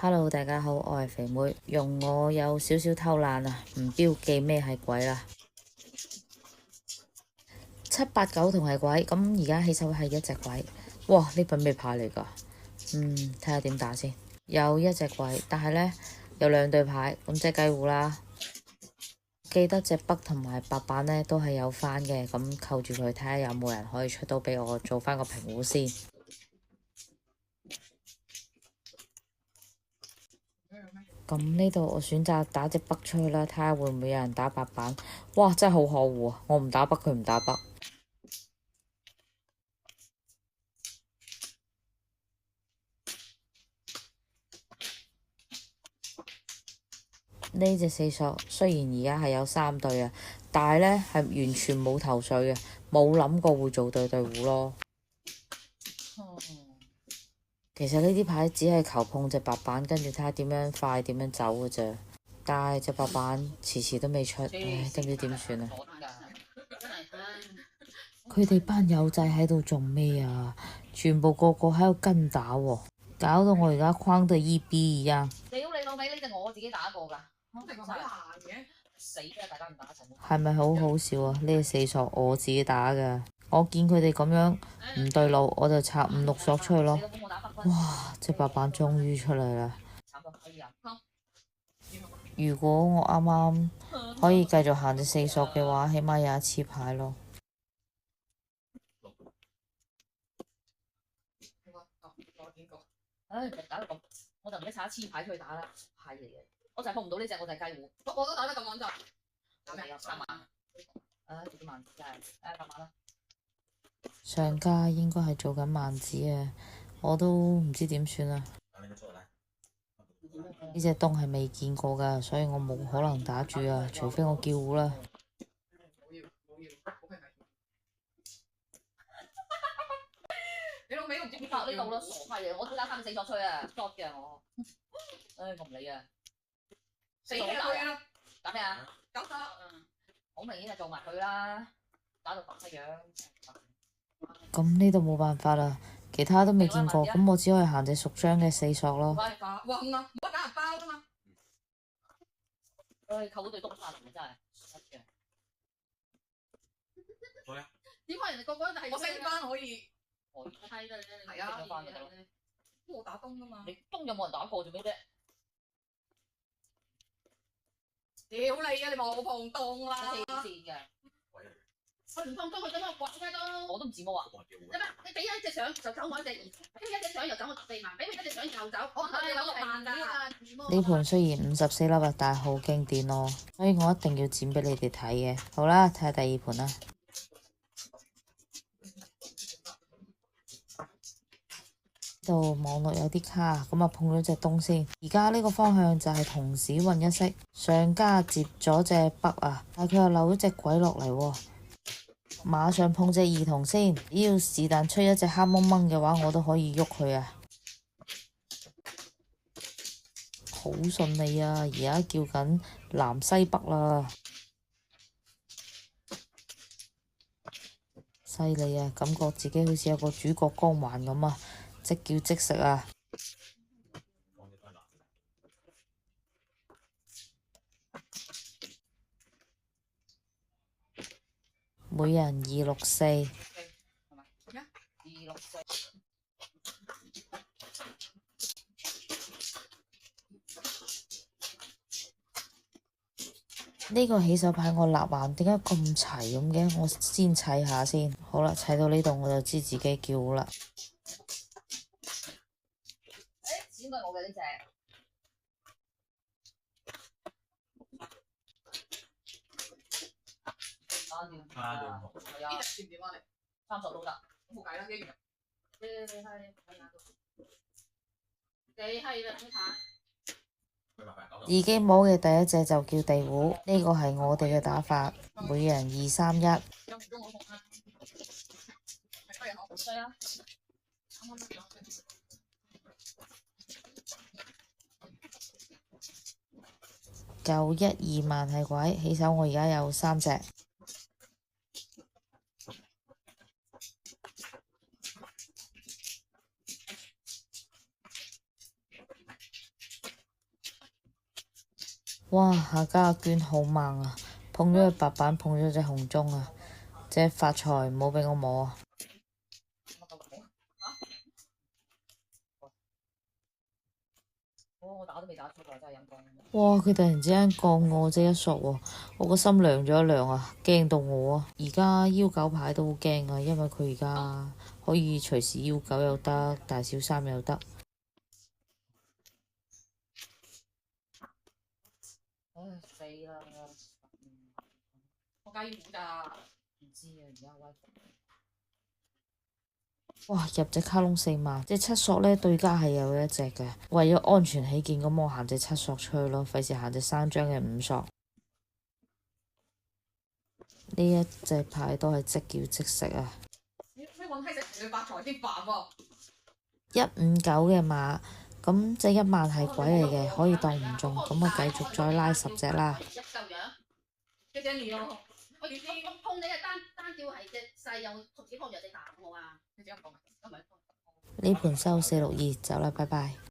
Hello，大家好，我係肥妹，用我有少少偷懶啊，唔標記咩係鬼啦。7、8、9同係鬼，咁而家起手係一隻鬼。哇，呢品咩牌嚟㗎？睇下點打先。有一隻鬼，但係呢，有2對牌，咁即係雞糊啦。記得隻北同埋白板呢都係有翻嘅，咁扣住佢睇下有冇人可以出到俾我做翻個評估先。咁呢度我選擇打隻北出去啦，睇下會唔會有人打白板。哇，真係好可惡啊！我唔打北，佢唔打北。呢隻四索雖然而家係有3對啊，但係呢係完全冇頭緒嘅，冇諗過會做對對胡咯。其實呢啲牌只係求碰隻白板，跟住睇下點樣快點樣走嘅啫。但係隻白板遲遲都未出，唉，都唔知點算啊！佢哋班友仔喺度做咩啊？全部個個喺度跟打喎，搞到我而家框到 EB 一樣。屌你老味，呢隻我自己打過㗎，我成個好難嘅，死啦！大家唔打一齊。係咪好好笑啊？呢隻四索我自己打㗎，我見佢哋咁樣唔對路，我就插5、6索出去咯。哇！隻白板終於出嚟啦！如果我啱啱可以繼續行隻4索嘅話，起碼有1次牌咯。唉，打到咁，我就唔使炒1次牌出去打啦，係嚟嘅。我就係碰唔到呢隻，我就係雞糊。我都打得咁穩陣。打咩啊？3萬。唉，做啲萬字真係，8萬啦。上家應該係做緊萬子啊，我都唔知點算啊。呢隻東係未見過㗎，所以我冇可能打住啊，除非我叫糊啦。你老味都唔知點拍呢度啦，傻閪嘢！我都打3、4索出去啊，short 嘅我。唉，我唔理啊。4索好大啊！打咩啊？9索。好明顯係做埋佢啦，打到白嘅樣。咁呢度冇辦法啦，其他都未見過，咁我只可以行隻屬張嘅4索咯。哇唔啊，唔好打人包㗎嘛。唉，扣到對篤翻嚟真係。點解人哋個個都係我升翻可以？係啦，係啊，我打東㗎嘛。你東有冇人打過做咩啫？屌你啊！你冇碰東啦！黐線嘅。佢唔碰東，佢點解刮雞都？我都唔自摸啊！你俾一隻相就走我一隻2，俾佢一隻相又走我14萬，俾佢一隻相又走，我係有6萬㗎。呢盤雖然54粒啊，但係好經典咯，所以我一定要剪俾你哋睇嘅。好啦，睇下第2盤啦。度網絡有啲卡，咁啊碰咗隻東先。而家呢個方向就係同時運一色，上家接咗隻北啊，但係佢又漏咗隻鬼落嚟喎。馬上碰隻2同先，只要是但出一隻黑蒙蒙嘅話，我都可以喐佢啊！好順利啊！而家叫緊南西北啦，犀利啊！感覺自己好似有個主角光環咁啊！即叫即食啊！每人264。呢個起手牌我立橫點解咁齊咁嘅？我先砌下先。好啦，砌到呢度我就知自己叫啦。應該我嘅呢隻。係啊。呢隻掂唔掂啊？你3索都得，冇計啦，一樣。幾係啦，你睇。已經摸嘅第一隻就叫地糊，呢個係我哋嘅打法，每人231。912萬係鬼，起手我而家有3隻。哇！下家阿娟好猛啊，碰咗隻白板，碰咗隻紅中啊，隻發財冇俾我摸啊！我打都未打出嚟，真係陰公。哇！佢突然之間降我隻一索喎，我個心涼咗一涼啊，驚到我啊！而家邀狗牌都好驚啊，因為佢而家可以隨時邀狗又得，大小三又得。唉死啦！我雞糊咋？唔知啊，而家威。哇！入隻卡窿4萬，隻七索呢對家係有一隻嘅，為咗安全起見，咁我行隻七索出去咯，費事行隻3張嘅5索。呢一隻牌都係即叫即食啊！你揾閪食佢發財啲飯喎！159嘅馬，咁隻1萬係鬼嚟嘅，可以當唔中，咁我繼續再拉10隻啦。一嚿樣，一隻年咯。我碰你係單叫係隻細有同小康弱隻大好冇啊？你點解唔講？呢盤收462，走啦，拜拜。